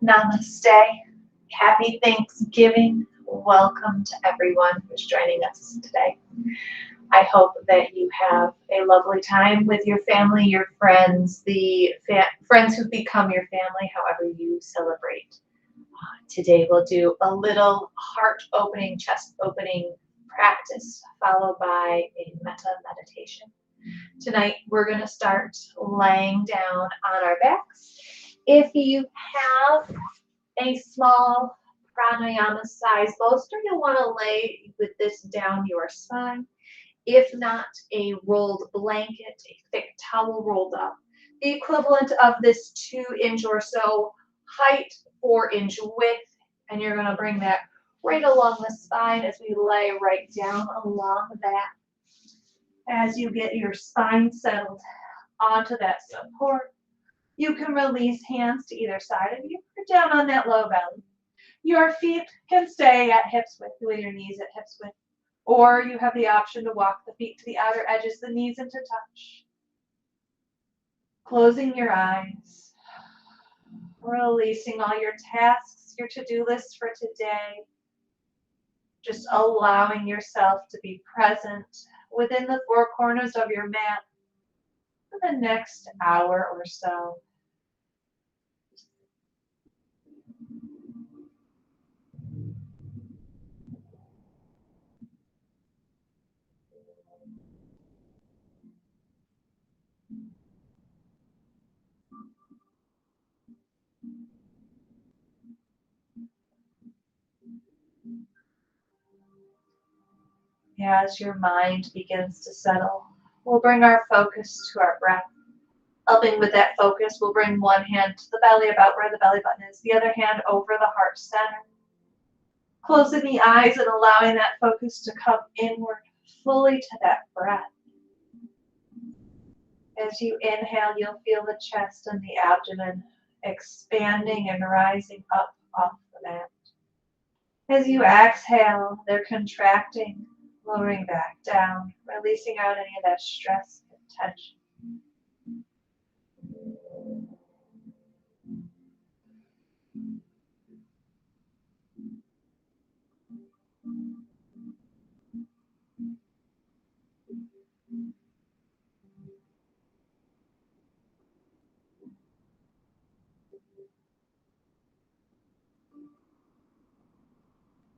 Namaste. Happy Thanksgiving. Welcome to everyone who's joining us today. I hope that you have a lovely time with your family, your friends, the friends who've become your family, however you celebrate. Today we'll do a little heart opening, chest opening practice, followed by a metta meditation. Tonight we're going to start laying down on our backs. If you have a small pranayama size bolster, you'll want to lay with this down your spine. If not, a rolled blanket, a thick towel rolled up. The equivalent of this 2-inch or so height, 4-inch width, and you're going to bring that right along the spine as we lay right down along that. As you get your spine settled onto that support, you can release hands to either side of you or down on that low belly. Your feet can stay at hips width with your knees at hips width, or you have the option to walk the feet to the outer edges, the knees into touch. Closing your eyes, releasing all your tasks, your to-do lists for today. Just allowing yourself to be present within the four corners of your mat for the next hour or so. As your mind begins to settle, we'll bring our focus to our breath. Helping with that focus, we'll bring one hand to the belly, about where the belly button is, the other hand over the heart center. Closing the eyes and allowing that focus to come inward fully to that breath. As you inhale, you'll feel the chest and the abdomen expanding and rising up off the mat. As you exhale, they're contracting, lowering back down, releasing out any of that stress and tension.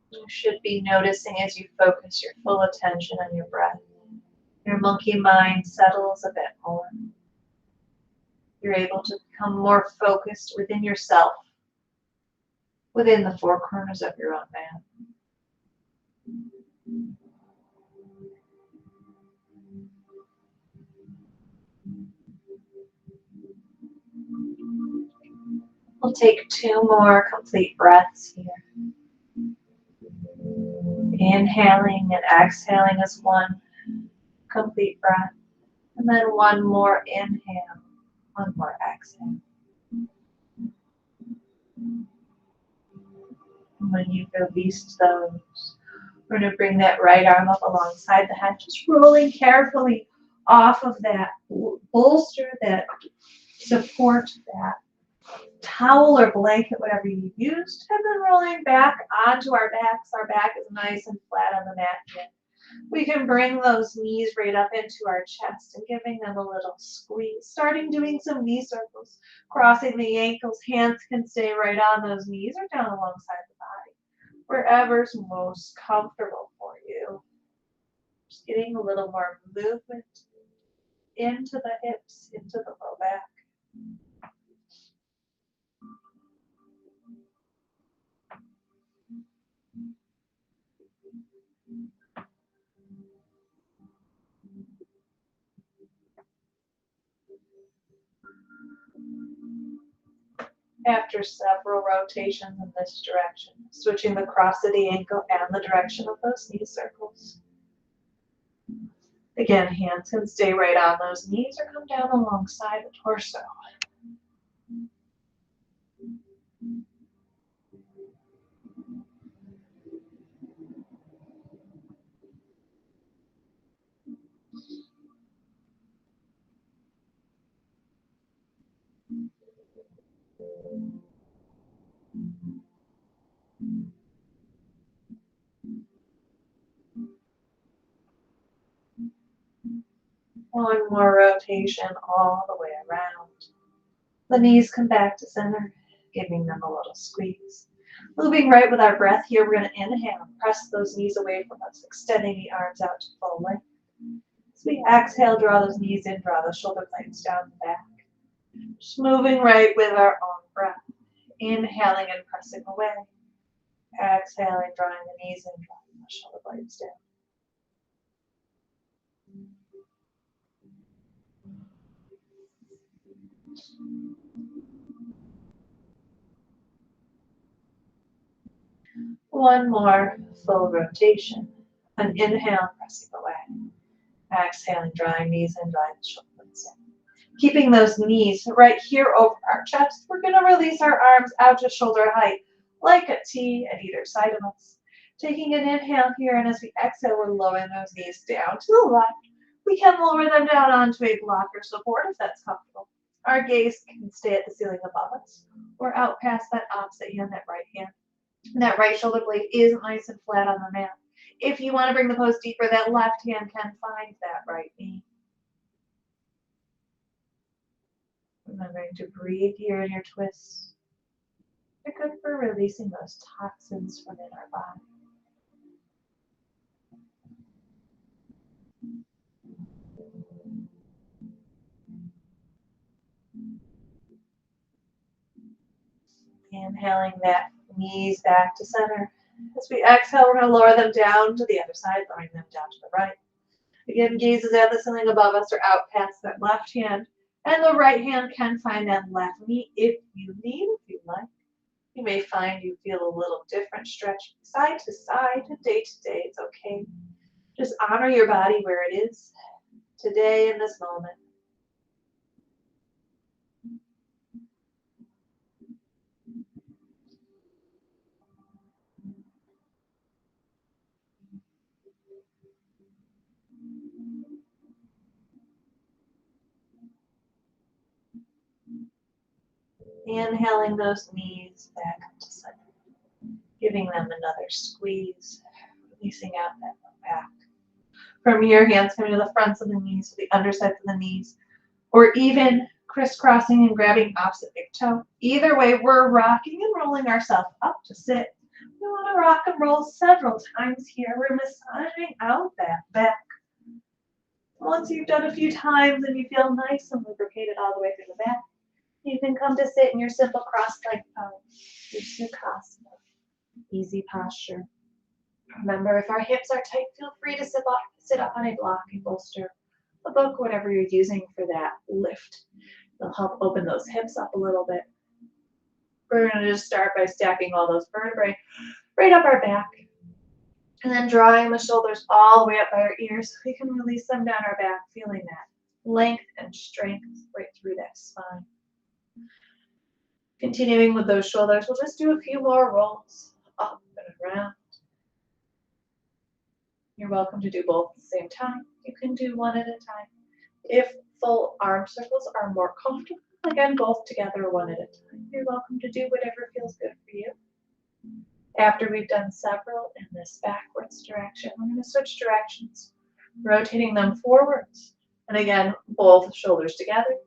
You should be noticing as you focus your full attention on your breath. Your monkey mind settles a bit more. You're able to become more focused within yourself, within the four corners of your own mat. We'll take 2 more complete breaths here. Inhaling and exhaling as one complete breath. And then one more inhale, one more exhale. And when you release those, we're going to bring that right arm up alongside the head, just rolling carefully off of that bolster, that support, that towel or blanket, whatever you used, and then rolling back onto our backs. Our back is nice and flat on the mat here. We can bring those knees right up into our chest and giving them a little squeeze. Starting doing some knee circles, crossing the ankles. Hands can stay right on those knees or down alongside the body, wherever's most comfortable for you. Just getting a little more movement into the hips, into the low back. After several rotations in this direction, switching the cross of the ankle and the direction of those knee circles. Again, hands can stay right on those knees or come down alongside the torso. One more rotation all the way around. The knees come back to center, giving them a little squeeze. Moving right with our breath here, we're going to inhale and press those knees away from us, extending the arms out to full length. As we exhale, draw those knees in, draw those shoulder blades down the back. Just moving right with our own breath. Inhaling and pressing away. Exhaling, drawing the knees in, drawing the shoulder blades down. One more full rotation. An inhale, pressing away. Exhaling, drawing knees in, drawing the shoulder blades down. Keeping those knees right here over our chest, we're going to release our arms out to shoulder height, like a T at either side of us. Taking an inhale here, and as we exhale, we're lowering those knees down to the left. We can lower them down onto a block or support if that's comfortable. Our gaze can stay at the ceiling above us, or out past that opposite hand, that right hand. And that right shoulder blade is nice and flat on the mat. If you want to bring the pose deeper, that left hand can find that right knee. Remembering to breathe here in your twists. They're good for releasing those toxins from in our body. Inhaling that knees back to center. As we exhale, we're going to lower them down to the other side, lowering them down to the right. Again, gaze is at the ceiling above us or out past that left hand. And the right hand can find that left knee if you need, if you like. You may find you feel a little different stretch side to side, day to day. It's okay. Just honor your body where it is today in this moment. Inhaling those knees back up to center, giving them another squeeze, releasing out that back. From here, hands coming to the fronts of the knees, to the undersides of the knees, or even crisscrossing and grabbing opposite big toe. Either way, we're rocking and rolling ourselves up to sit. We want to rock and roll several times here. We're massaging out that back. Once you've done a few times and you feel nice and lubricated all the way through the back, you can come to sit in your simple cross-legged pose, your Sukhasana, easy posture. Remember, if our hips are tight, feel free to sit up on a block, a bolster, a book, whatever you're using for that lift. It'll help open those hips up a little bit. We're going to just start by stacking all those vertebrae right up our back. And then drawing the shoulders all the way up by our ears so we can release them down our back, feeling that length and strength right through that spine. Continuing with those shoulders, we'll just do a few more rolls up and around. You're welcome to do both at the same time. You can do one at a time. If full arm circles are more comfortable, again, both together, one at a time. You're welcome to do whatever feels good for you. After we've done several in this backwards direction, we're going to switch directions, rotating them forwards. And again, both shoulders together,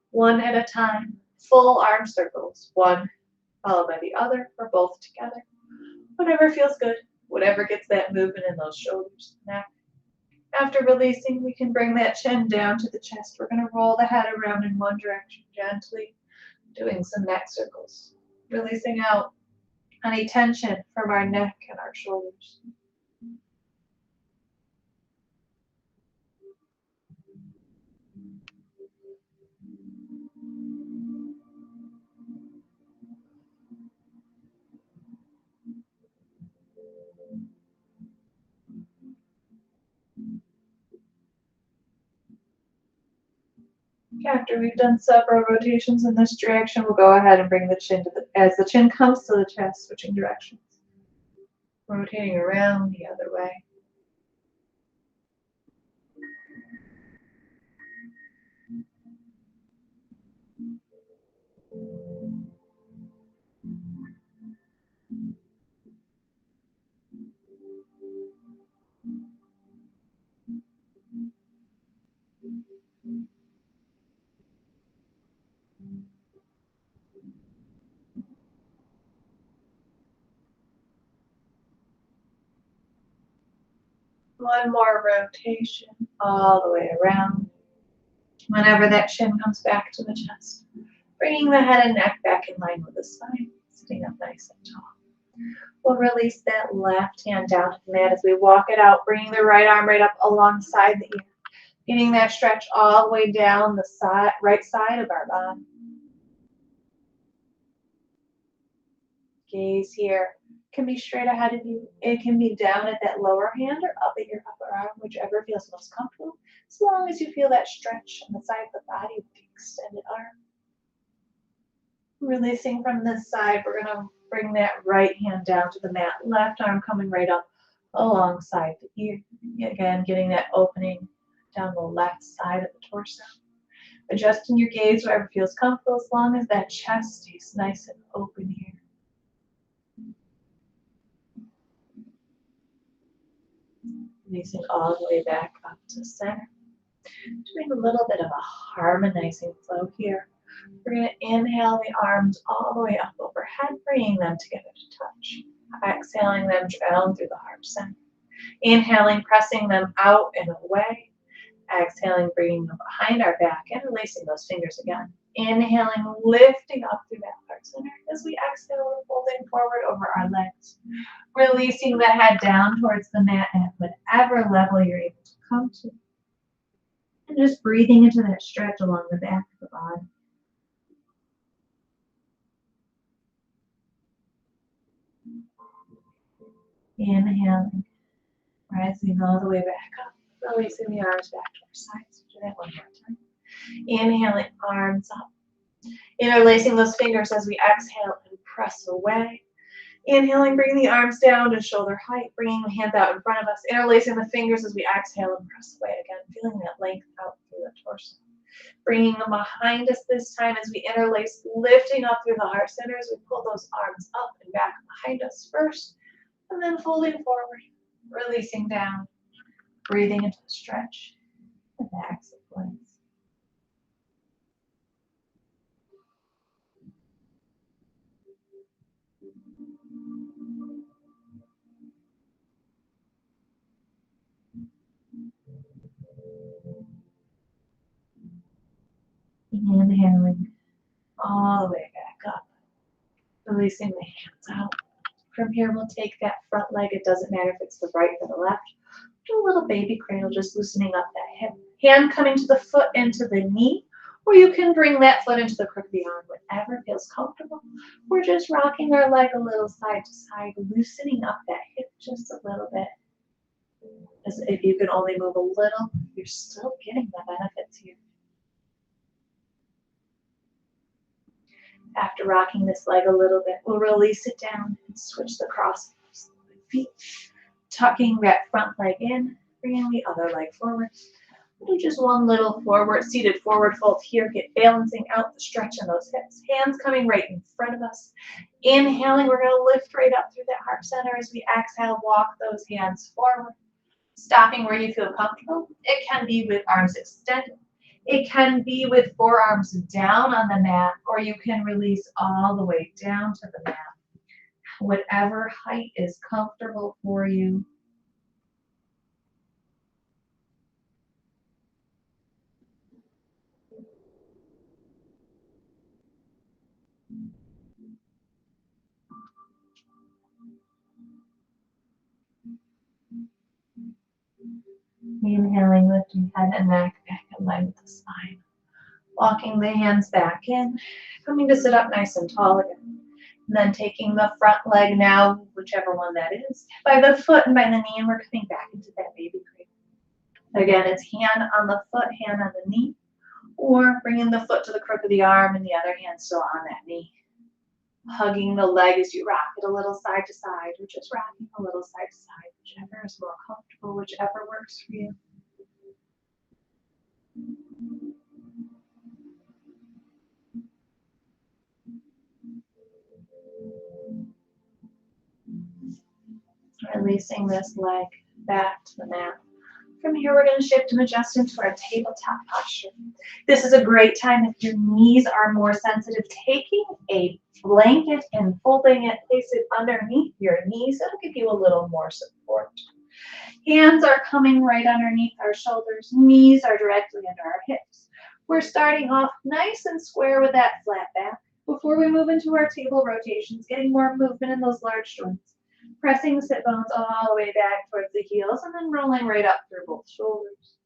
one at a time. Full arm circles, one followed by the other, or both together. Whatever feels good, whatever gets that movement in those shoulders, neck. After releasing, we can bring that chin down to the chest. We're going to roll the head around in one direction gently, doing some neck circles, releasing out any tension from our neck and our shoulders. After we've done several rotations in this direction, we'll go ahead and bring the chin to as the chin comes to the chest, switching directions. Rotating around the other way. One more rotation all the way around. Whenever that chin comes back to the chest, bringing the head and neck back in line with the spine, sitting up nice and tall. We'll release that left hand down to the mat as we walk it out, bringing the right arm right up alongside the ear, getting that stretch all the way down the side, right side of our body. Gaze here can be straight ahead of you. It can be down at that lower hand or up at your upper arm, whichever feels most comfortable, as long as you feel that stretch on the side of the body with the extended arm. Releasing from this side, we're going to bring that right hand down to the mat, left arm coming right up alongside the ear. Again, getting that opening down the left side of the torso. Adjusting your gaze wherever feels comfortable, as long as that chest stays nice and open here. Releasing all the way back up to center. Doing a little bit of a harmonizing flow here. We're going to inhale the arms all the way up overhead, bringing them together to touch. Exhaling them down through the heart center. Inhaling, pressing them out and away. Exhaling, bringing them behind our back and releasing those fingers again. Inhaling, lifting up through that heart center. As we exhale, folding forward over our legs. Releasing the head down towards the mat at whatever level you're able to come to. And just breathing into that stretch along the back of the body. Inhaling, rising all the way back up, releasing the arms back to our sides. Do that one more time. Inhaling, arms up. Interlacing those fingers as we exhale and press away. Inhaling, bring the arms down to shoulder height, bringing the hands out in front of us. Interlacing the fingers as we exhale and press away again, feeling that length out through the torso. Bringing them behind us this time as we interlace, lifting up through the heart center as we pull those arms up and back behind us first. And then folding forward, releasing down, breathing into the stretch, the backs of legs. Inhaling all the way back up, releasing the hands out. From here, we'll take that front leg. It doesn't matter if it's the right or the left. Do a little baby cradle, just loosening up that hip. Hand coming to the foot into the knee, or you can bring that foot into the crook of the arm, whatever feels comfortable. We're just rocking our leg a little side to side, loosening up that hip just a little bit. As if you can only move a little, you're still getting the benefits here. After rocking this leg a little bit, we'll release it down and switch the cross feet. Tucking that front leg in, bringing the other leg forward. Do just one little forward, seated forward fold here. Get balancing out the stretch in those hips. Hands coming right in front of us. Inhaling, we're going to lift right up through that heart center. As we exhale, walk those hands forward. Stopping where you feel comfortable. It can be with arms extended. It can be with forearms down on the mat, or you can release all the way down to the mat. Whatever height is comfortable for you. Inhaling, lifting head and neck back in line with the spine. Walking the hands back in, coming to sit up nice and tall again. And then taking the front leg now, whichever one that is, by the foot and by the knee, and we're coming back into that baby cradle. Again, it's hand on the foot, hand on the knee, or bringing the foot to the crook of the arm and the other hand still on that knee. Hugging the leg as you rock it a little side to side, or just rocking a little side to side, whichever is more comfortable, whichever works for you. Releasing this leg back to the mat. From here, we're going to shift and adjust into our tabletop posture. This is a great time if your knees are more sensitive. Taking a blanket and folding it, place it underneath your knees. It'll give you a little more support. Hands are coming right underneath our shoulders. Knees are directly under our hips. We're starting off nice and square with that flat back before we move into our table rotations, getting more movement in those large joints. Pressing the sit bones all the way back towards the heels and then rolling right up through both shoulders.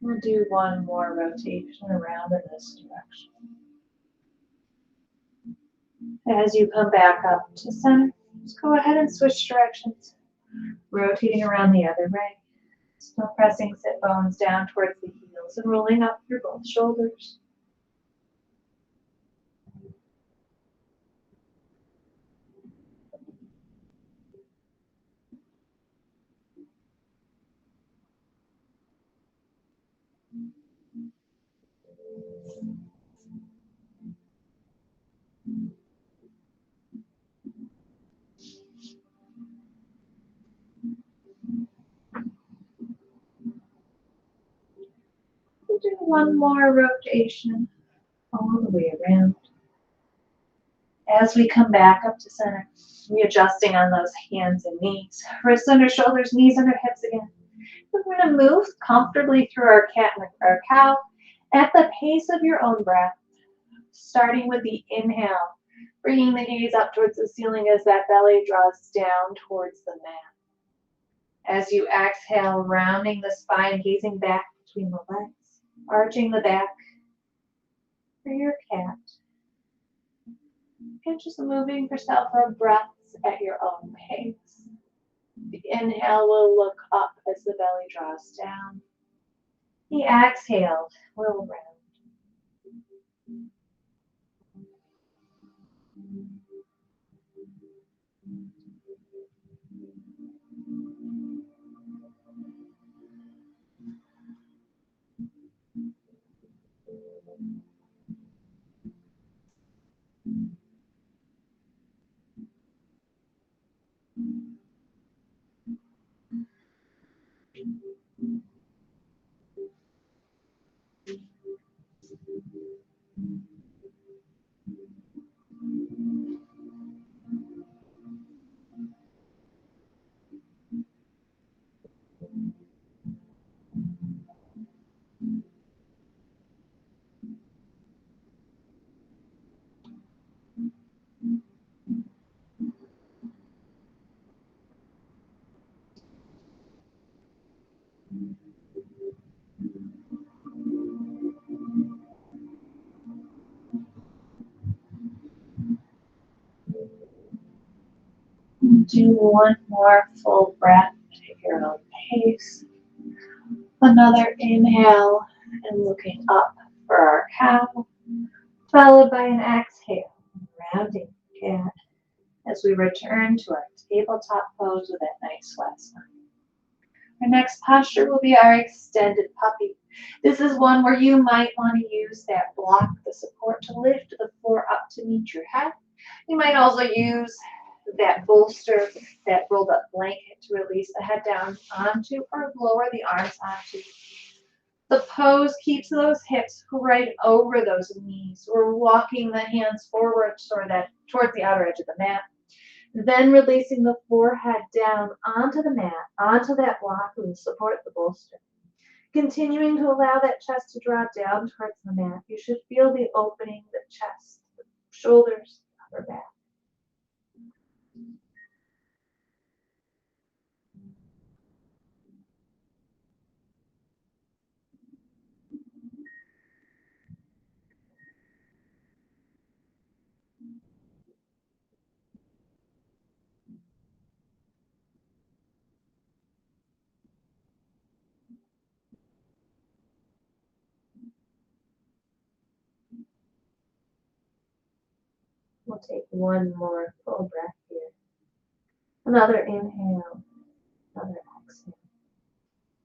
We'll do one more rotation around in this direction. As you come back up to center, just go ahead and switch directions, rotating around the other way. Still pressing sit bones down towards the heels and rolling up through both shoulders. We'll do one more rotation all the way around. As we come back up to center, readjusting on those hands and knees. Wrists under shoulders, knees under hips again. We're going to move comfortably through our cat and our cow at the pace of your own breath. Starting with the inhale, bringing the gaze up towards the ceiling as that belly draws down towards the mat. As you exhale, rounding the spine, gazing back between the legs, arching the back for your cat. And just moving for several breaths at your own pace. The inhale will look up as the belly draws down. The exhale will round. Do one more full breath at your own pace. Another inhale and looking up for our cow, followed by an exhale, rounding the cat as we return to our tabletop pose with that nice flat spine. Our next posture will be our extended puppy. This is one where you might want to use that block, the support, to lift the floor up to meet your head. You might also use that bolster, that rolled up blanket to release the head down onto or lower the arms onto. The pose keeps those hips right over those knees. We're walking the hands forward towards the outer edge of the mat. Then releasing the forehead down onto the mat, onto that block and support the bolster. Continuing to allow that chest to draw down towards the mat. You should feel the opening, the chest, the shoulders, the upper back. We'll take one more full breath here. Another inhale, another exhale.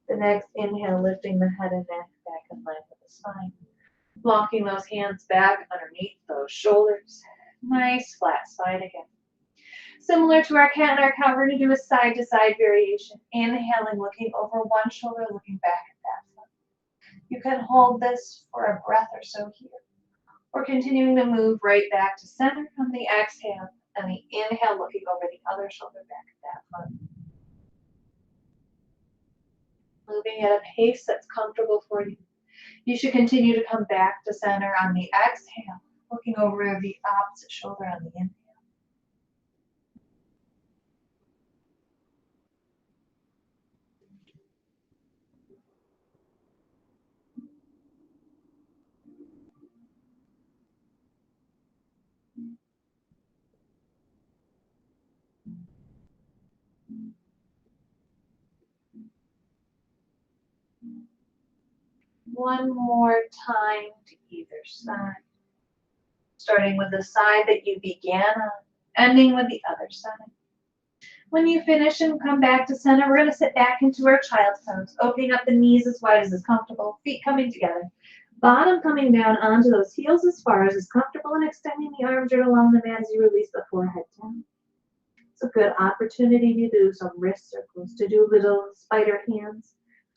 The next inhale, lifting the head and neck back in line with the spine. Walking those hands back underneath those shoulders. Nice flat spine again. Similar to our cat and our cow, we're going to do a side-to-side variation. Inhaling, looking over one shoulder, looking back at that foot. You can hold this for a breath or so here. We're continuing to move right back to center on the exhale, and the inhale, looking over the other shoulder back at that foot. Moving at a pace that's comfortable for you. You should continue to come back to center on the exhale, looking over the opposite shoulder on the inhale. One more time to either side. Starting with the side that you began on, ending with the other side. When you finish and come back to center, we're going to sit back into our child's pose, opening up the knees as wide as is comfortable, feet coming together. Bottom coming down onto those heels as far as is comfortable, and extending the arms right along the mat as you release the forehead down. It's a good opportunity to do some wrist circles, to do little spider hands.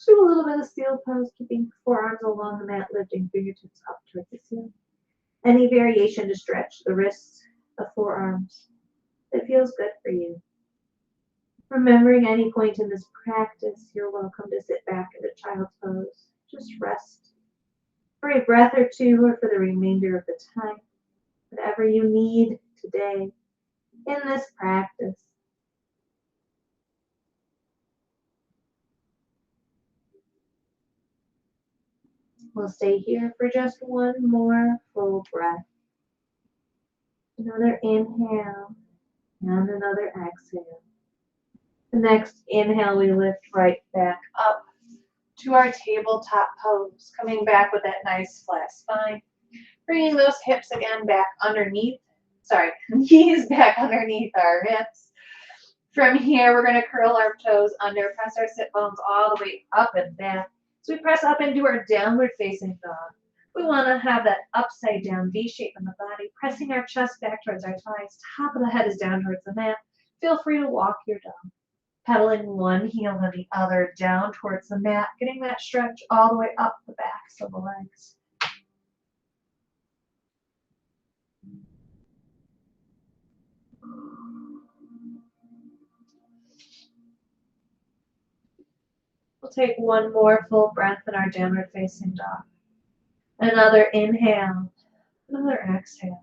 Do a little bit of seal pose, keeping forearms along the mat, lifting fingertips up towards the ceiling. Any variation to stretch the wrists, the forearms. It feels good for you. Remembering any point in this practice, you're welcome to sit back into child's pose. Just rest for a breath or two, or for the remainder of the time. Whatever you need today in this practice. We'll stay here for just one more full breath. Another inhale and another exhale. The next inhale, we lift right back up to our tabletop pose, coming back with that nice flat spine. Bringing those hips again back underneath, knees back underneath our hips. From here, we're going to curl our toes under, press our sit bones all the way up and back. So we press up into our downward facing dog. We want to have that upside down V shape in the body, pressing our chest back towards our thighs. Top of the head is down towards the mat. Feel free to walk your dog. Pedaling one heel to the other down towards the mat, getting that stretch all the way up the backs of the legs. We'll take one more full breath in our downward facing dog. Another inhale, another exhale.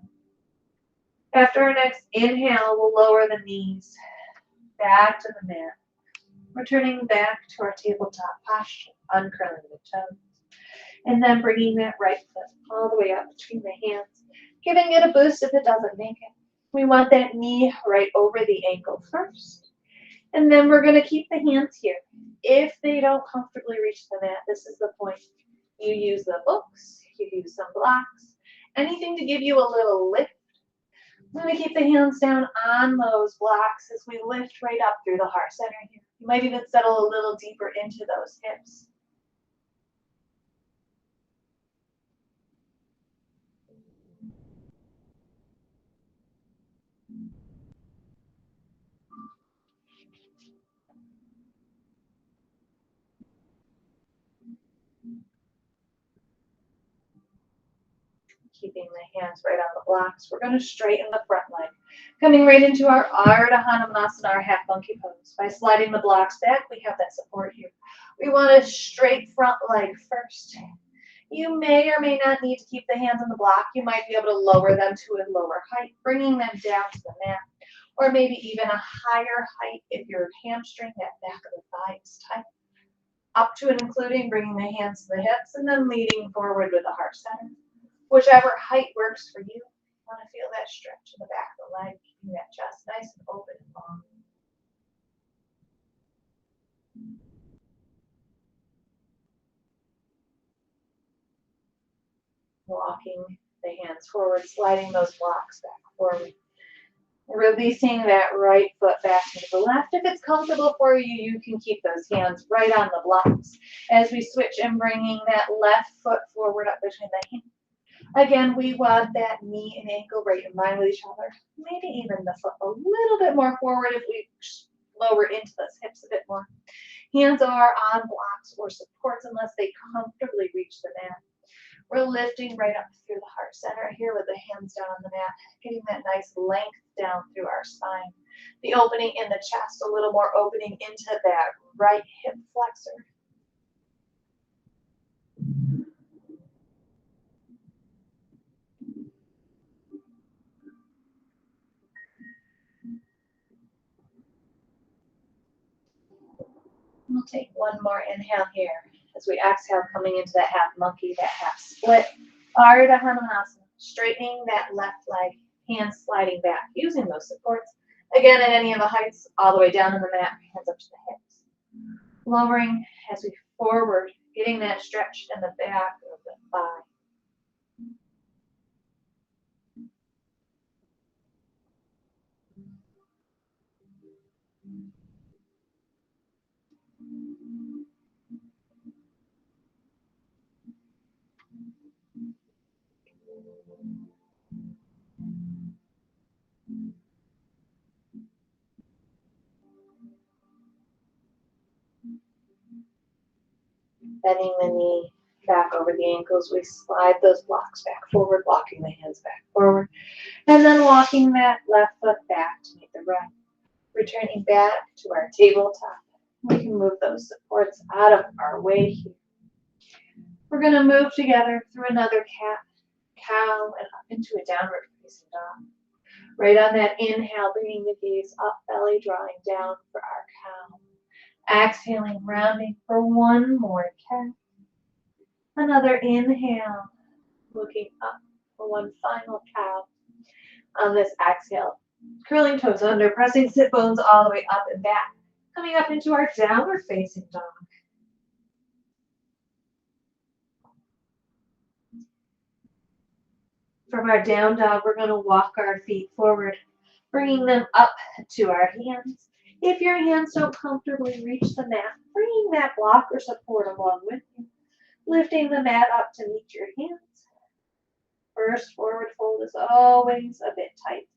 After our next inhale, we'll lower the knees back to the mat. Returning back to our tabletop posture, uncurling the toes. And then bringing that right foot all the way up between the hands, giving it a boost if it doesn't make it. We want that knee right over the ankle first. And then we're going to keep the hands here. If they don't comfortably reach the mat, this is the point. You use the books, you use some blocks, anything to give you a little lift. I'm going to keep the hands down on those blocks as we lift right up through the heart center here. You might even settle a little deeper into those hips. Keeping the hands right on the blocks. We're going to straighten the front leg. Coming right into our Ardha Hanumanasana, our half monkey pose. By sliding the blocks back, we have that support here. We want a straight front leg first. You may or may not need to keep the hands on the block. You might be able to lower them to a lower height, bringing them down to the mat, or maybe even a higher height if your hamstring, that back of the thigh is tight. Up to and including bringing the hands to the hips and then leading forward with the heart center. Whichever height works for you. You want to feel that stretch in the back of the leg, keeping that chest nice and open and long. Walking the hands forward, sliding those blocks back forward. Releasing that right foot back into the left. If it's comfortable for you, you can keep those hands right on the blocks as we switch and bringing that left foot forward up between the hands. Again, we want that knee and ankle right in line with each other. Maybe even the foot a little bit more forward if we lower into those hips a bit more. Hands are on blocks or supports unless they comfortably reach the mat. We're lifting right up through the heart center here with the hands down on the mat, getting that nice length down through our spine. The opening in the chest, a little more opening into that right hip flexor. We'll take one more inhale here as we exhale, coming into that half monkey, that half split. Ardha Hanumanasana, straightening that left leg, hands sliding back, using those supports. Again, at any of the heights, all the way down on the mat, hands up to the hips. Lowering as we forward, getting that stretch in the back of the thigh. Bending the knee back over the ankles, we slide those blocks back forward, walking the hands back forward, and then walking that left foot back to meet the right. Returning back to our tabletop. We can move those supports out of our way here. We're going to move together through another cat, cow, and up into a downward facing dog. Right on that inhale, bringing the gaze up, belly drawing down for our cow. Exhaling, rounding for one more cat. Another inhale, looking up for one final cow. On this exhale, curling toes under, pressing sit bones all the way up and back. Coming up into our downward facing dog. From our down dog, we're going to walk our feet forward, bringing them up to our hands. If your hands don't comfortably reach the mat, bringing that block or support along with you. Lifting the mat up to meet your hands. First forward fold is always a bit tight,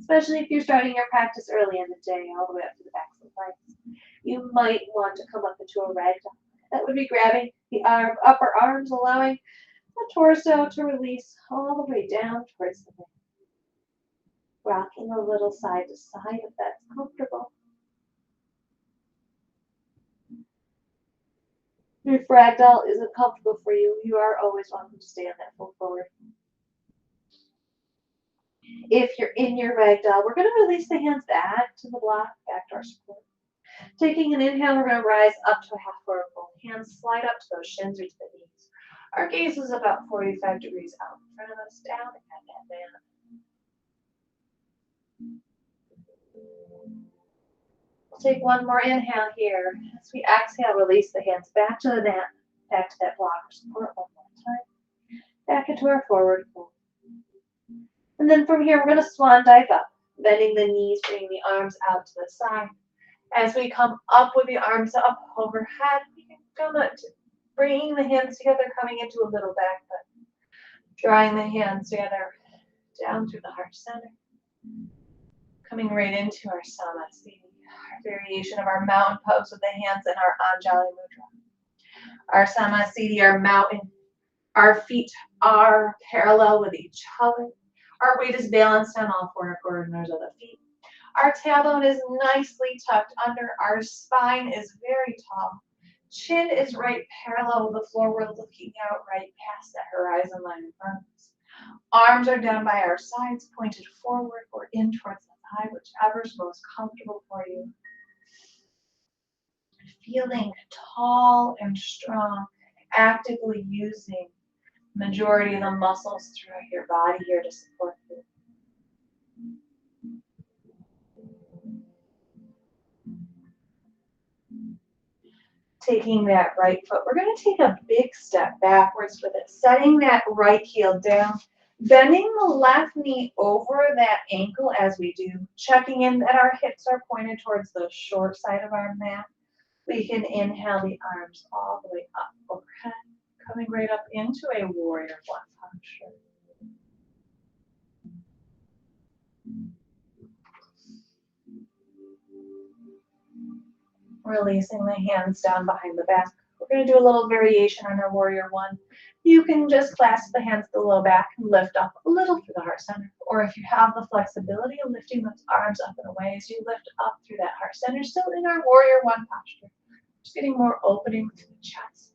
especially if you're starting your practice early in the day, all the way up to the backs of the legs. You might want to come up into a ragdoll. That would be grabbing the upper arms, allowing the torso to release all the way down towards the neck. Rocking a little side to side if that's comfortable. If ragdoll isn't comfortable for you, you are always welcome to stay on that full forward. If you're in your ragdoll, we're going to release the hands back to the block, back to our support. Taking an inhale, we're going to rise up to a half forward fold. Hands slide up to those shins or to the knees. Our gaze is about 45 degrees out in front of us, down at that man. We'll take one more inhale here. As we exhale, release the hands back to the mat, back to that block or support one more time. Back into our forward fold. And then from here, we're going to swan dive up, bending the knees, bringing the arms out to the side. As we come up with the arms up overhead, we can come up to bringing the hands together, coming into a little back bend. Drawing the hands together down through the heart center. Coming right into our Samasthiti, our variation of our mountain pose with the hands in our Anjali Mudra. Our Samasthiti, our mountain, our feet are parallel with each other. Our weight is balanced on all four corners of the feet. Our tailbone is nicely tucked under. Our spine is very tall. Chin is right parallel with the floor. We're looking out right past that horizon line in front of us. Arms are down by our sides, pointed forward or in towards the thigh, whichever's most comfortable for you. Feeling tall and strong, actively using the majority of the muscles throughout your body here to support you. Taking that right foot, we're going to take a big step backwards with it, setting that right heel down, Bending the left knee over that ankle as we do, checking in that our hips are pointed towards the short side of our mat. We can inhale the arms all the way up overhead, coming right up into a warrior one posture. Releasing the hands down behind the back. We're going to do a little variation on our warrior one. You can just clasp the hands to the low back and lift up a little through the heart center. Or if you have the flexibility of lifting those arms up and away as you lift up through that heart center, still in our warrior one posture. Just getting more opening to the chest.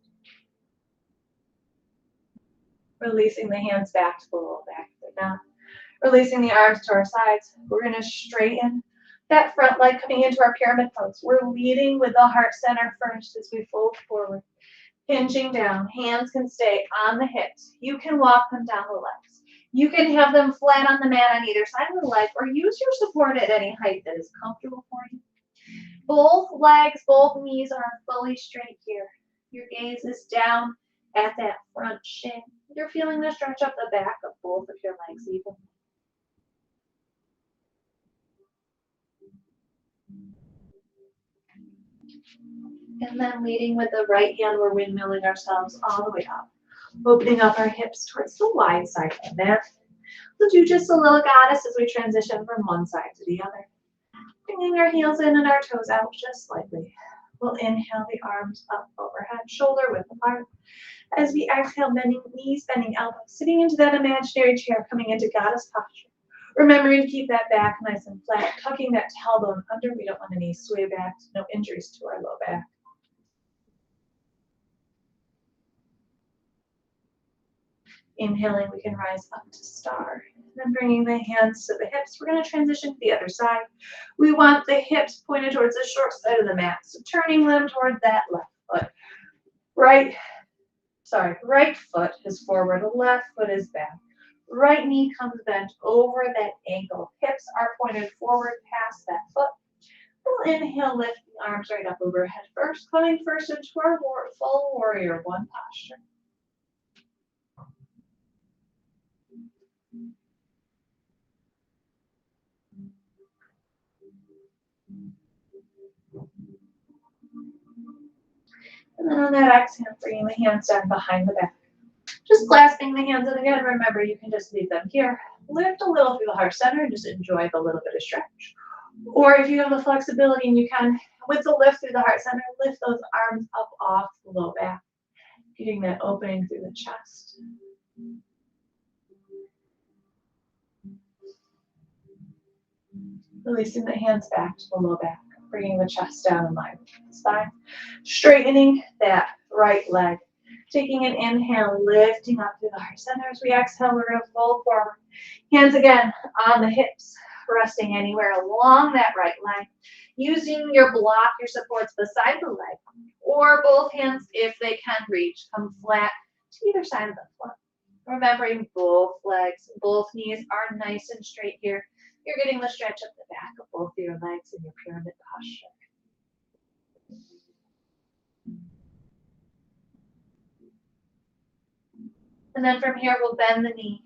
Releasing the hands back to the low back if they're not. Releasing the arms to our sides. We're going to straighten that front leg coming into our pyramid pose. We're leading with the heart center first as we fold forward. Hinging down. Hands can stay on the hips. You can walk them down the legs. You can have them flat on the mat on either side of the leg, or use your support at any height that is comfortable for you. Both legs, both knees are fully straight here. Your gaze is down at that front shin. You're feeling the stretch up the back of both of your legs even. And then leading with the right hand, we're windmilling ourselves all the way up. Opening up our hips towards the wide side of the mat. We'll do just a little goddess as we transition from one side to the other. Bringing our heels in and our toes out just slightly. We'll inhale the arms up overhead, shoulder width apart. As we exhale, bending knees, bending elbows, sitting into that imaginary chair, coming into goddess posture. Remembering to keep that back nice and flat, tucking that tailbone under. We don't want any sway back, no injuries to our low back. Inhaling, we can rise up to star. Then bringing the hands to the hips. We're going to transition to the other side. We want the hips pointed towards the short side of the mat. So turning them toward that left foot. Right foot is forward, left foot is back. Right knee comes bent over that ankle. Hips are pointed forward past that foot. We'll inhale, lift the arms right up overhead first, coming first into our full warrior one posture. And then on that exhale, bringing the hands down behind the back. Just clasping the hands, and again, remember, you can just leave them here. Lift a little through the heart center and just enjoy the little bit of stretch. Or if you have the flexibility and you can, with the lift through the heart center, lift those arms up off the low back, getting that opening through the chest. Releasing the hands back to the low back, bringing the chest down in line with the spine. Straightening that right leg. Taking an inhale, lifting up through the heart center. As we exhale, we're going to fold forward. Hands again on the hips, resting anywhere along that right leg. Using your block, your supports beside the leg, or both hands, if they can reach, come flat to either side of the foot. Remembering both legs, both knees are nice and straight here. You're getting the stretch up the back of both of your legs in your pyramid posture. And then from here, we'll bend the knee,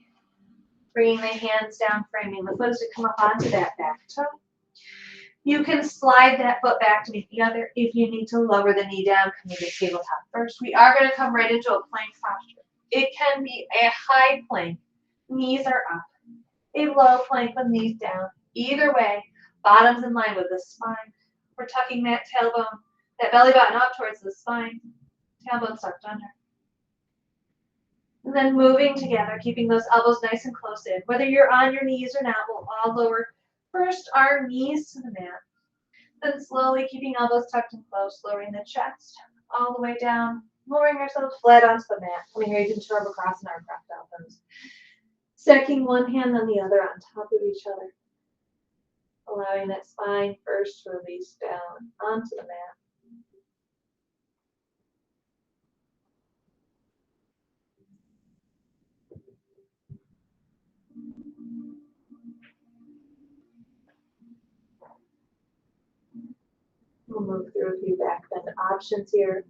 bringing the hands down, framing the foot as we come up onto that back toe. You can slide that foot back to meet the other. If you need to lower the knee down, come to tabletop first. We are going to come right into a plank posture. It can be a high plank. Knees are up. A low plank with knees down. Either way, bottoms in line with the spine. We're tucking that tailbone, that belly button up towards the spine. Tailbone sucked under. And then moving together, keeping those elbows nice and close in. Whether you're on your knees or not, we'll all lower first our knees to the mat. Then slowly keeping elbows tucked in close, lowering the chest all the way down, lowering ourselves flat onto the mat, coming right into our cross and our crossed elbows. Stacking one hand on the other on top of each other. Allowing that spine first to release down onto the mat. We'll move through a few back bend options here.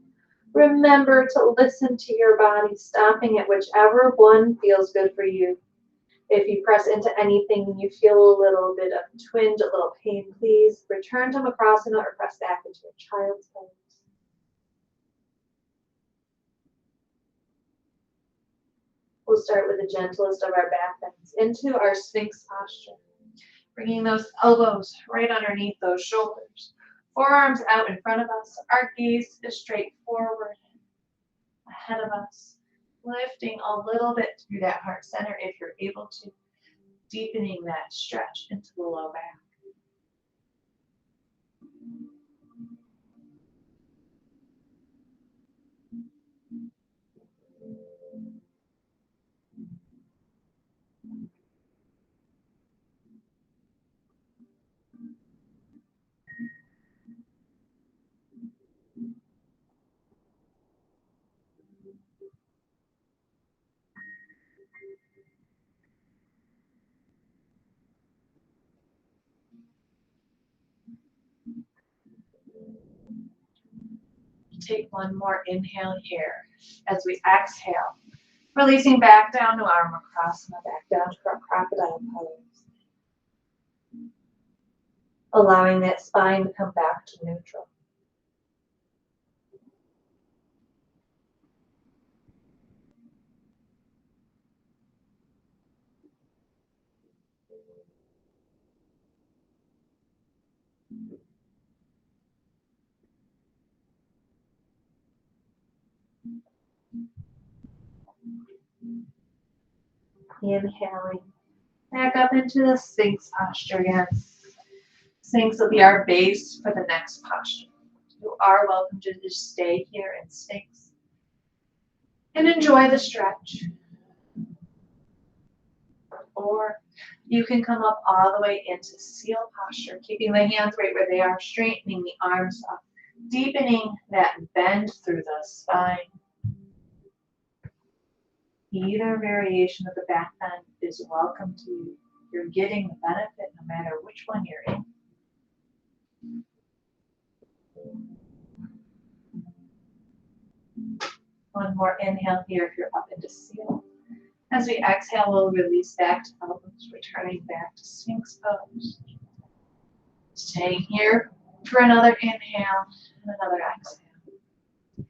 Remember to listen to your body, stopping at whichever one feels good for you. If you press into anything and you feel a little bit of twinge, a little pain, please return to Makrasana or press back into your child's pose. We'll start with the gentlest of our back bends into our Sphinx posture. Bringing those elbows right underneath those shoulders. Forearms out in front of us. Our gaze is straight forward, ahead of us. Lifting a little bit through that heart center if you're able to. Deepening that stretch into the low back. Take one more inhale here as we exhale, releasing back down to our Makrasana, back down to our crocodile pose. Allowing that spine to come back to neutral. Inhaling back up into the Sphinx posture again. Sphinx will be our base for the next posture. You are welcome to just stay here in Sphinx and enjoy the stretch. Or you can come up all the way into seal posture, keeping the hands right where they are, straightening the arms up, deepening that bend through the spine. Either variation of the back bend is welcome to you. You're getting the benefit no matter which one you're in. One more inhale here if you're up into seal. As we exhale, we'll release back to elbows, returning back to Sphinx pose. Staying here for another inhale and another exhale.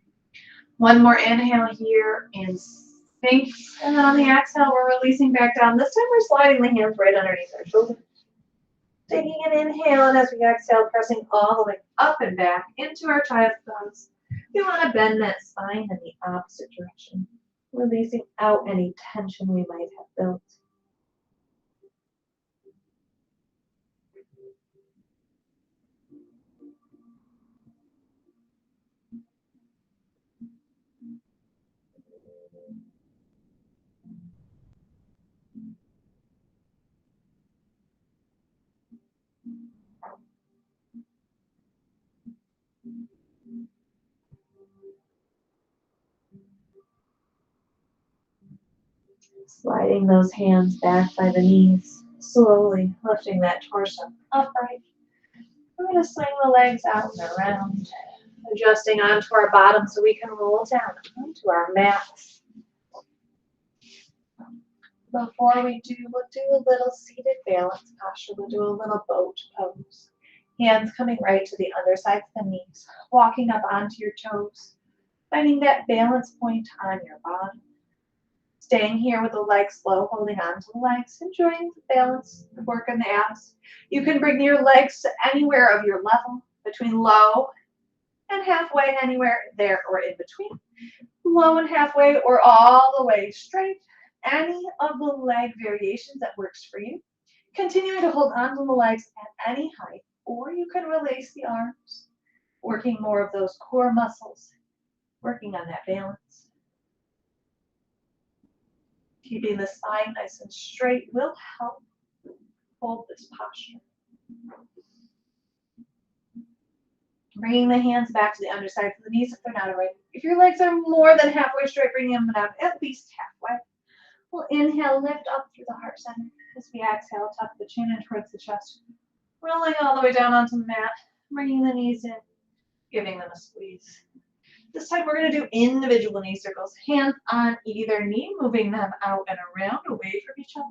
One more inhale here in Sphinx, and then on the exhale, we're releasing back down. This time we're sliding the hands right underneath our shoulders. Taking an inhale, and as we exhale, pressing all the way up and back into our child's pose. We want to bend that spine in the opposite direction, releasing out any tension we might have built. Sliding those hands back by the knees, slowly lifting that torso upright. We're going to swing the legs out and around, adjusting onto our bottom so we can roll down onto our mat. Before we do, we'll do a little seated balance posture. We'll do a little boat pose. Hands coming right to the undersides of the knees, walking up onto your toes, finding that balance point on your bottom. Staying here with the legs low, holding on to the legs, enjoying the balance, the work in the abs. You can bring your legs to anywhere of your level, between low and halfway, anywhere there or in between. Low and halfway or all the way straight. Any of the leg variations that works for you. Continuing to hold on to the legs at any height, or you can release the arms, working more of those core muscles, working on that balance. Keeping the spine nice and straight will help hold this posture. Bringing the hands back to the undersides of the knees if they're not already. If your legs are more than halfway straight, bring them down at least halfway. We'll inhale, lift up through the heart center. As we exhale, tuck the chin in towards the chest. Rolling all the way down onto the mat, bringing the knees in, giving them a squeeze. This time we're going to do individual knee circles. Hands on either knee, moving them out and around, away from each other.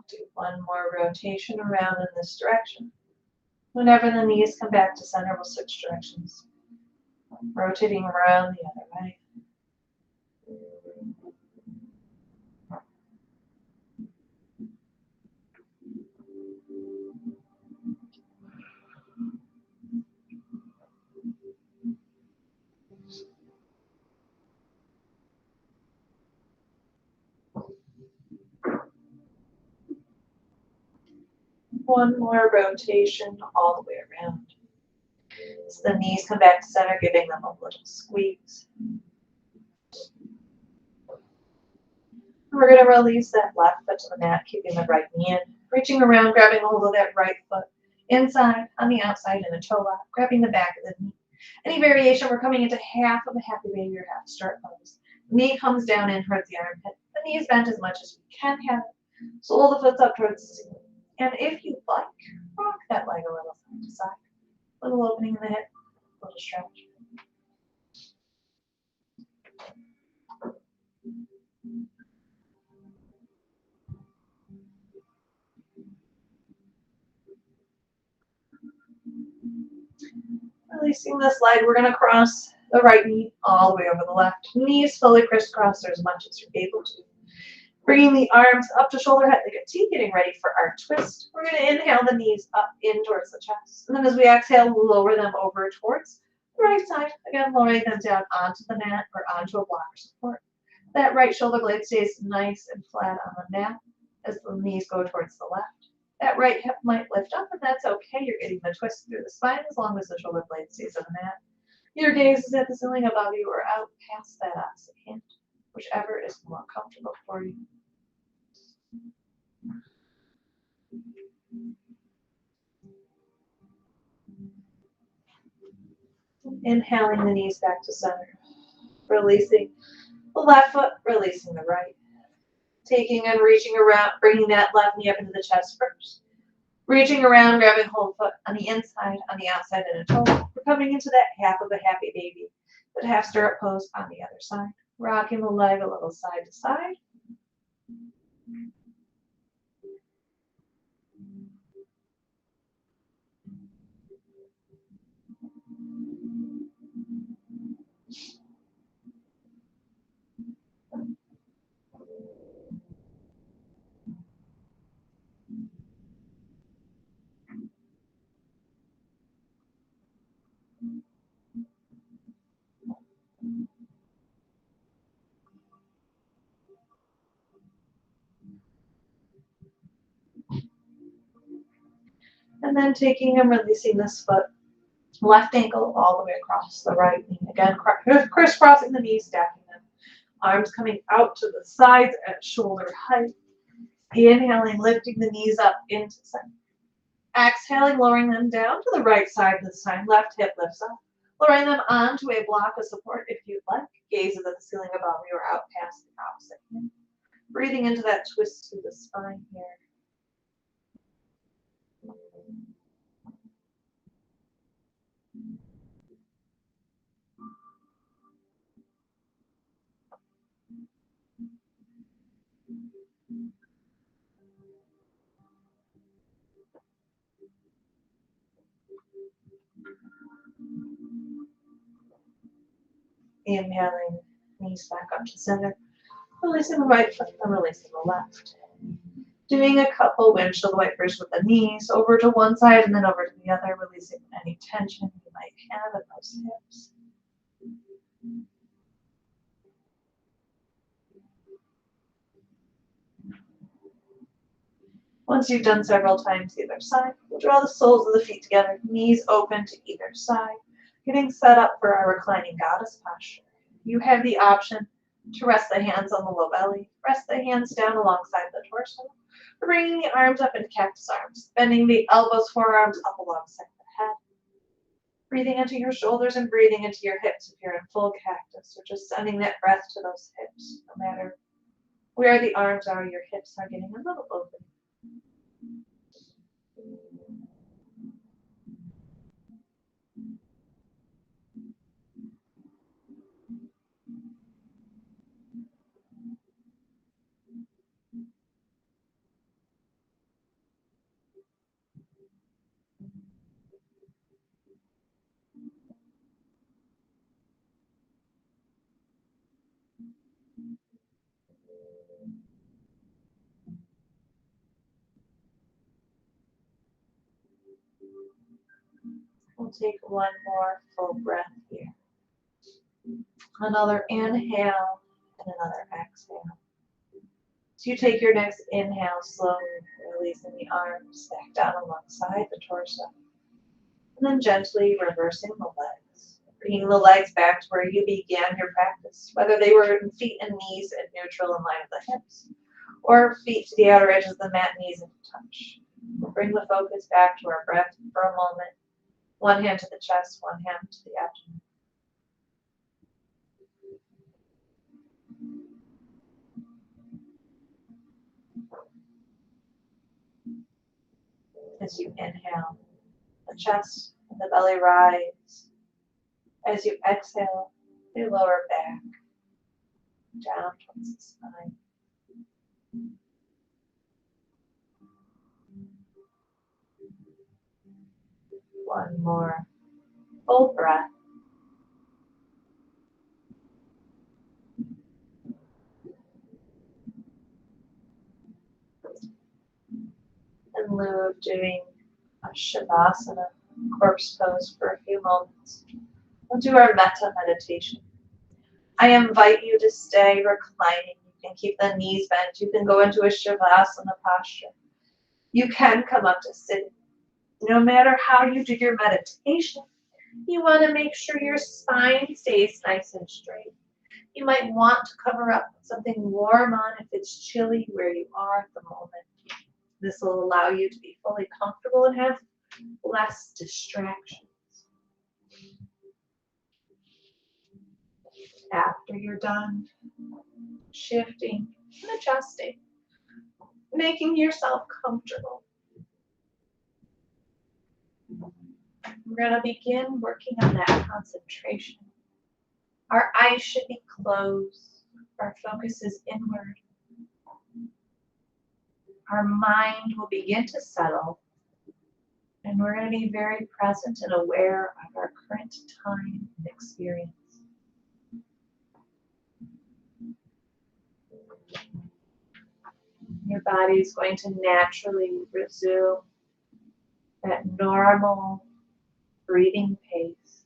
Do one more rotation around in this direction. Whenever the knees come back to center, we'll switch directions. Rotating around the other way. One more rotation all the way around. As the knees come back to center, giving them a little squeeze. We're going to release that left foot to the mat, keeping the right knee in. Reaching around, grabbing a hold of that right foot. Inside, on the outside in a toe lock, grabbing the back of the knee. Any variation, we're coming into half of a happy baby or half start pose. Knee comes down in towards the armpit. The knee is bent as much as we can have it. Sole of the foot's up towards the ceiling. And if you'd like, rock that leg a little side to side. Little opening in the hip, little stretch. Releasing the slide, we're going to cross the right knee all the way over the left. Knees fully crisscrossed as much as you're able to. Bringing the arms up to shoulder height like a T, getting ready for our twist. We're going to inhale the knees up in towards the chest. And then as we exhale, we'll lower them over towards the right side. Again, lowering them down onto the mat or onto a block or support. That right shoulder blade stays nice and flat on the mat as the knees go towards the left. That right hip might lift up, and that's okay. You're getting the twist through the spine as long as the shoulder blade stays on the mat. Your gaze is at the ceiling above you or out past that opposite hand, whichever is more comfortable for you. Inhaling the knees back to center. Releasing the left foot, releasing the right. Taking and reaching around, bringing that left knee up into the chest first. Reaching around, grabbing whole foot on the inside, on the outside, and a toe. We're coming into that half of a happy baby, that half stirrup pose on the other side. Rocking the leg a little side to side. And then taking and releasing this foot, left ankle all the way across the right knee. Again, crisscrossing the knees, stacking them. Arms coming out to the sides at shoulder height. Inhaling, lifting the knees up into the center. Exhaling, lowering them down to the right side this time. Left hip lifts up. Lowering them onto a block of support if you'd like. Gaze at the ceiling above you or out past the opposite hand. Breathing into that twist through the spine here. Inhaling, knees back up to center. Releasing the right foot and releasing the left. Doing a couple windshield wipers with the knees over to one side and then over to the other, releasing any tension you might have in those hips. Once you've done several times either side, we'll draw the soles of the feet together, knees open to either side, getting set up for our reclining goddess posture. You have the option to rest the hands on the low belly, rest the hands down alongside the torso, Bringing the arms up into cactus arms, bending the elbows, forearms up alongside the head. Breathing into your shoulders and breathing into your hips if you're in full cactus, or just sending that breath to those hips. No matter where the arms are, your hips are getting a little open. We'll take one more full breath here. Another inhale and another exhale. So you take your next inhale slowly, releasing the arms back down alongside the torso. And then gently reversing the legs. Bringing the legs back to where you began your practice, whether they were feet and knees at neutral in line with the hips, or feet to the outer edges of the mat, knees into touch. We'll bring the focus back to our breath for a moment. One hand to the chest, one hand to the abdomen. As you inhale, the chest and the belly rise. As you exhale, the lower back down towards the spine. One more full breath. In lieu of doing a Shavasana, corpse pose for a few moments, we'll do our Metta meditation. I invite you to stay reclining. You can keep the knees bent. You can go into a Shavasana posture. You can come up to sitting. No matter how you do your meditation, you want to make sure your spine stays nice and straight. You might want to cover up something warm on if it's chilly where you are at the moment. This will allow you to be fully comfortable and have less distractions. After you're done shifting and adjusting, making yourself comfortable, we're going to begin working on that concentration. Our eyes should be closed. Our focus is inward. Our mind will begin to settle, and we're going to be very present and aware of our current time and experience. Your body is going to naturally resume that normal breathing pace.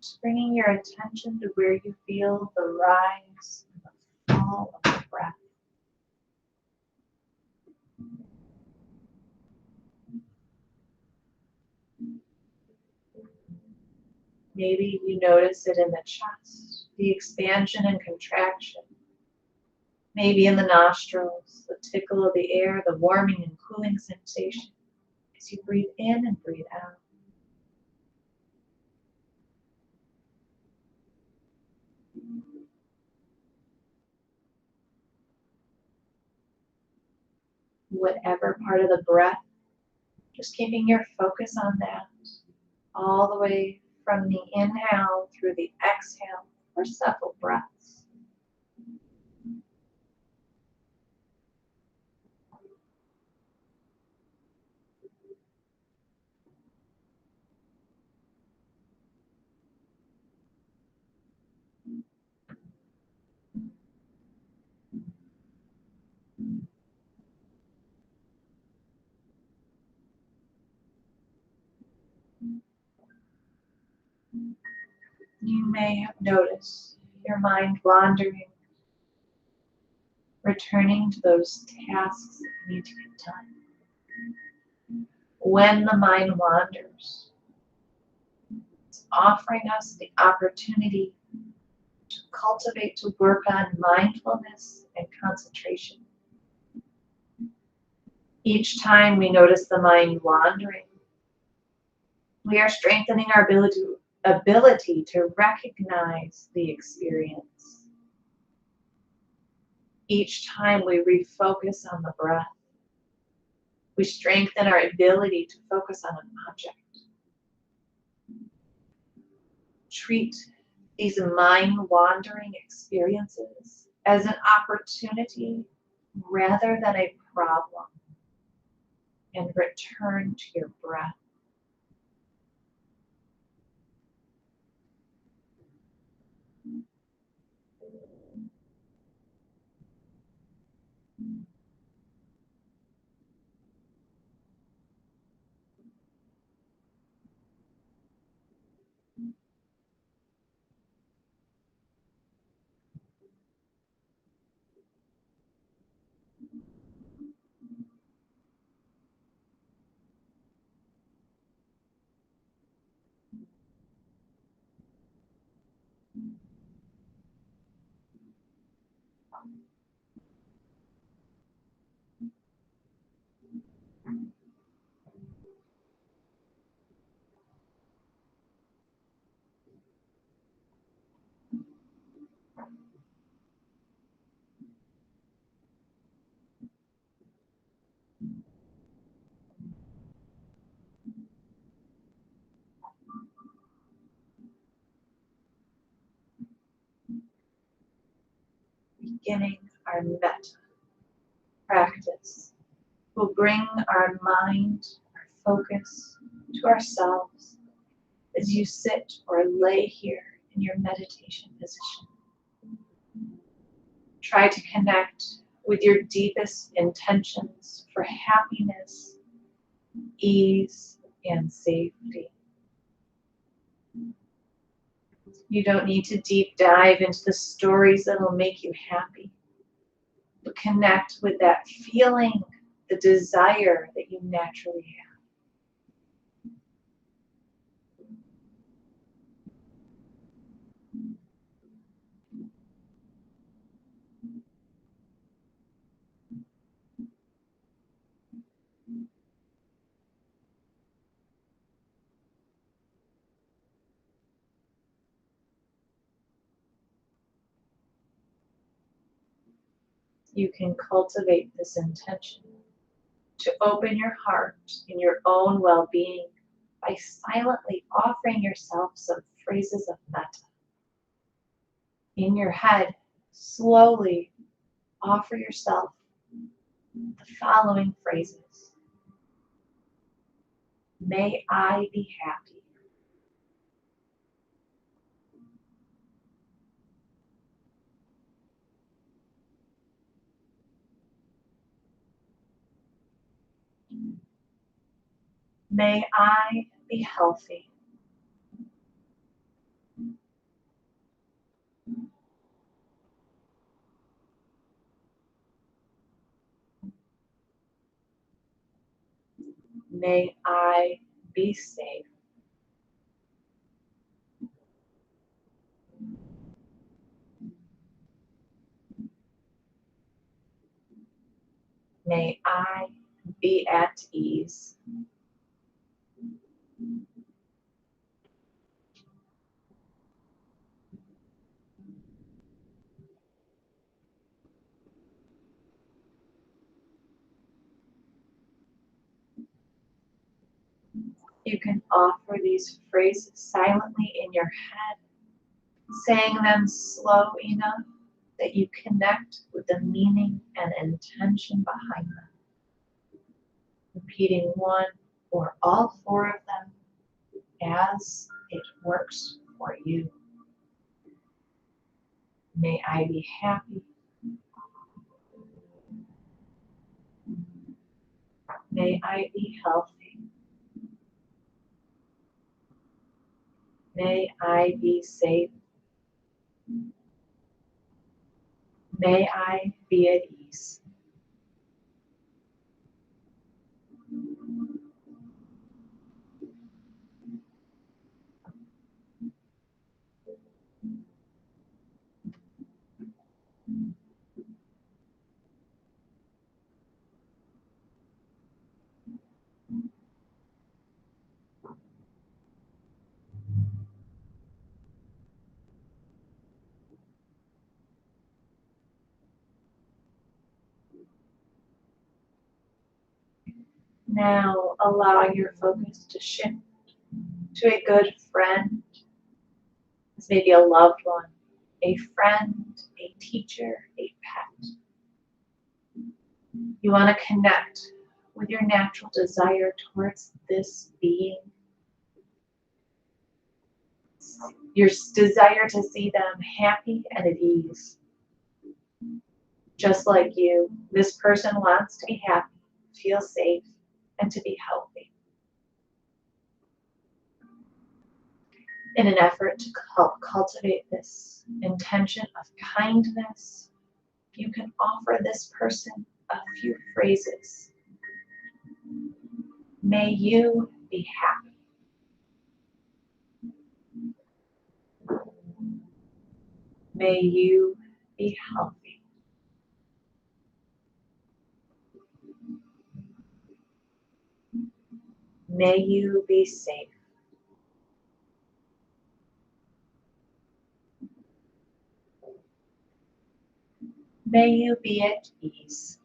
Just bringing your attention to where you feel the rise and the fall of the breath. Maybe you notice it in the chest, the expansion and contraction. Maybe in the nostrils, the tickle of the air, the warming and cooling sensation as you breathe in and breathe out. Whatever part of the breath, just keeping your focus on that all the way from the inhale through the exhale for several breaths. You may have noticed your mind wandering, returning to those tasks that need to get done. When the mind wanders, it's offering us the opportunity to cultivate, to work on mindfulness and concentration. Each time we notice the mind wandering, we are strengthening our ability to recognize the experience. Each time we refocus on the breath, we strengthen our ability to focus on an object. Treat these mind-wandering experiences as an opportunity rather than a problem, and return to your breath. Beginning our Metta practice will bring our mind, our focus to ourselves as you sit or lay here in your meditation position. Try to connect with your deepest intentions for happiness, ease, and safety. You don't need to deep dive into the stories that will make you happy, but connect with that feeling, the desire that you naturally have. You can cultivate this intention to open your heart in your own well-being by silently offering yourself some phrases of metta. In your head, slowly offer yourself the following phrases. May I be happy. May I be healthy. May I be safe. May I be at ease. You can offer these phrases silently in your head, saying them slow enough that you connect with the meaning and intention behind them. Repeating one or all four of them as it works for you. May I be happy. May I be healthy. May I be safe. May I be at ease. Now allow your focus to shift to a good friend. This may be a loved one, a friend, a teacher, a pet. You want to connect with your natural desire towards this being. Your desire to see them happy and at ease. Just like you, this person wants to be happy, feel safe, and to be healthy. In an effort to cultivate this intention of kindness, you can offer this person a few phrases. May you be happy. May you be healthy. May you be safe. May you be at ease.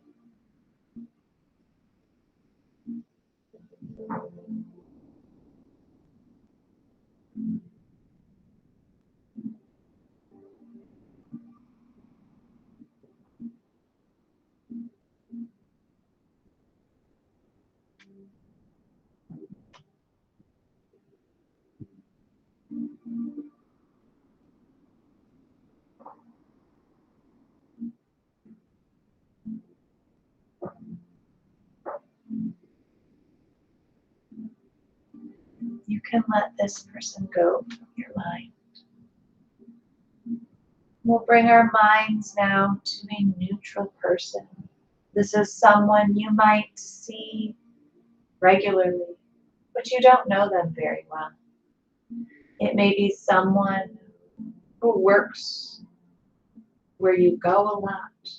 You can let this person go from your mind. We'll bring our minds now to a neutral person. This is someone you might see regularly, but you don't know them very well. It may be someone who works where you go a lot,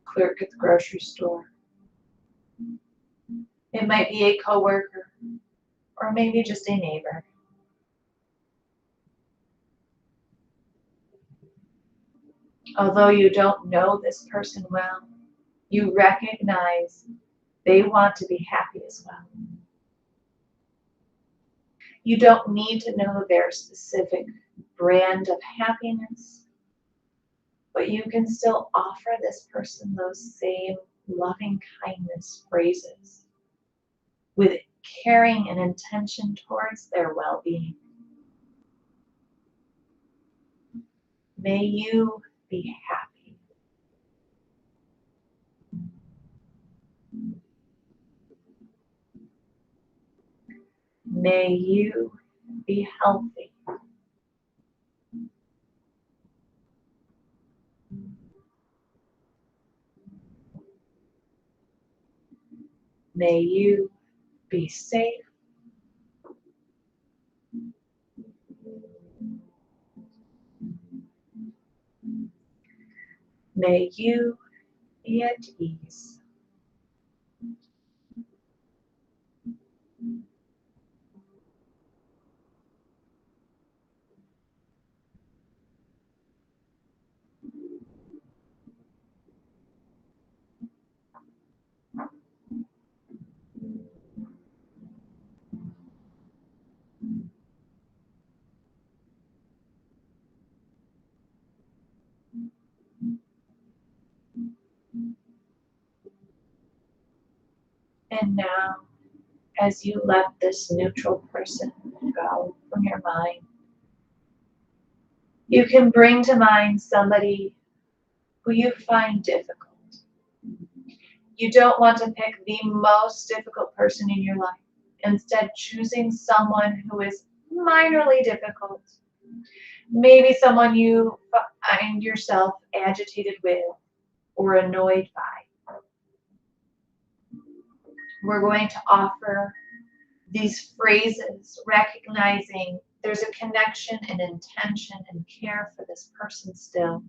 clerk at the grocery store. It might be a coworker, or maybe just a neighbor. Although you don't know this person well, you recognize they want to be happy as well. You don't need to know their specific brand of happiness, but you can still offer this person those same loving kindness phrases with caring and intention towards their well-being. May you be happy. May you be healthy. May you be safe. May you be at ease. And now, as you let this neutral person go from your mind, you can bring to mind somebody who you find difficult. You don't want to pick the most difficult person in your life. Instead, choosing someone who is minorly difficult. Maybe someone you find yourself agitated with or annoyed by. We're going to offer these phrases, recognizing there's a connection and intention and care for this person still.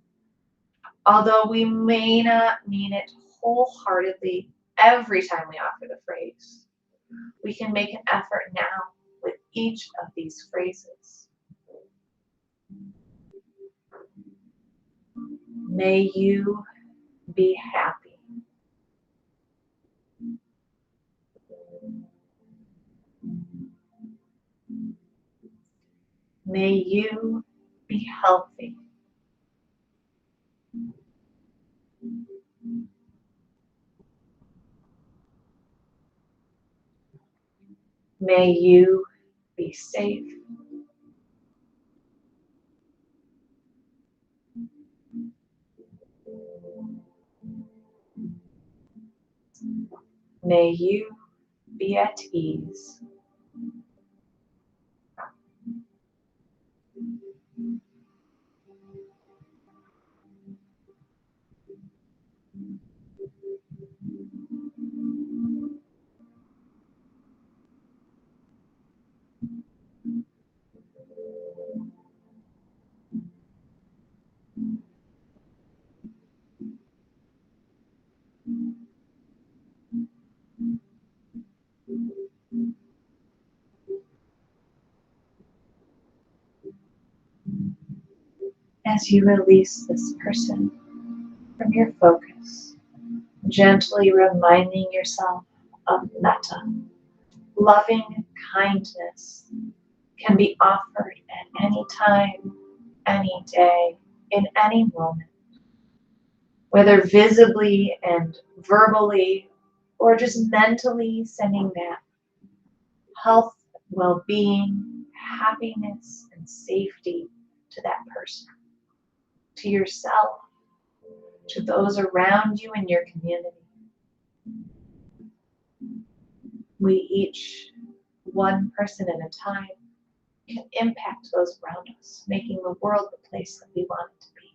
Although we may not mean it wholeheartedly every time we offer the phrase, we can make an effort now with each of these phrases. May you be happy. May you be healthy. May you be safe. May you be at ease. As you release this person from your focus, gently reminding yourself of Metta. Loving kindness can be offered at any time, any day, in any moment, whether visibly and verbally, or just mentally sending that health, well-being, happiness, and safety to that person, to yourself, to those around you in your community. We each, one person at a time, can impact those around us, making the world the place that we want it to be.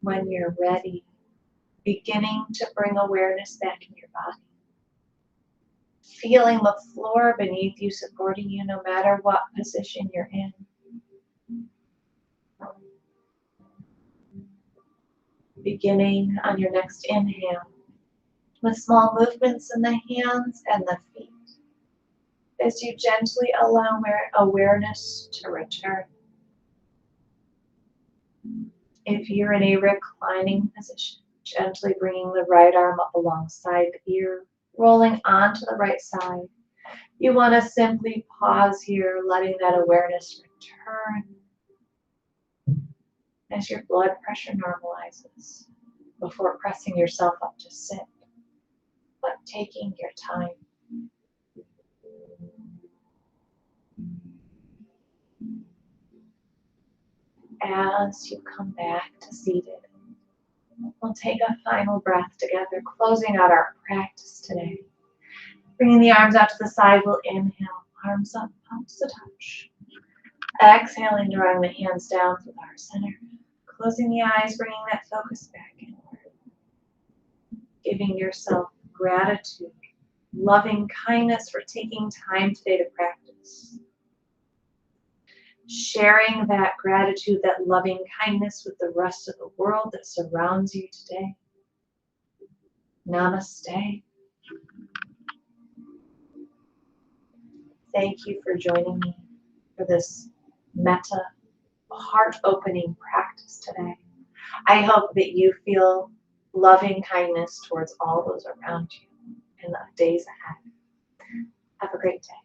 When you're ready, beginning to bring awareness back in your body. Feeling the floor beneath you supporting you no matter what position you're in. Beginning on your next inhale with small movements in the hands and the feet as you gently allow awareness to return. If you're in a reclining position, gently bringing the right arm up alongside the ear, rolling onto the right side. You want to simply pause here, letting that awareness return as your blood pressure normalizes before pressing yourself up to sit, but taking your time. As you come back to seated, we'll take a final breath together, closing out our practice today. Bringing the arms out to the side, we'll inhale, arms up, palms to touch. Exhaling, drawing the hands down through our center. Closing the eyes, bringing that focus back inward. Giving yourself gratitude, loving kindness for taking time today to practice. Sharing that gratitude, that loving kindness with the rest of the world that surrounds you today. Namaste. Thank you for joining me for this Metta heart-opening practice today. I hope that you feel loving kindness towards all those around you in the days ahead. Have a great day.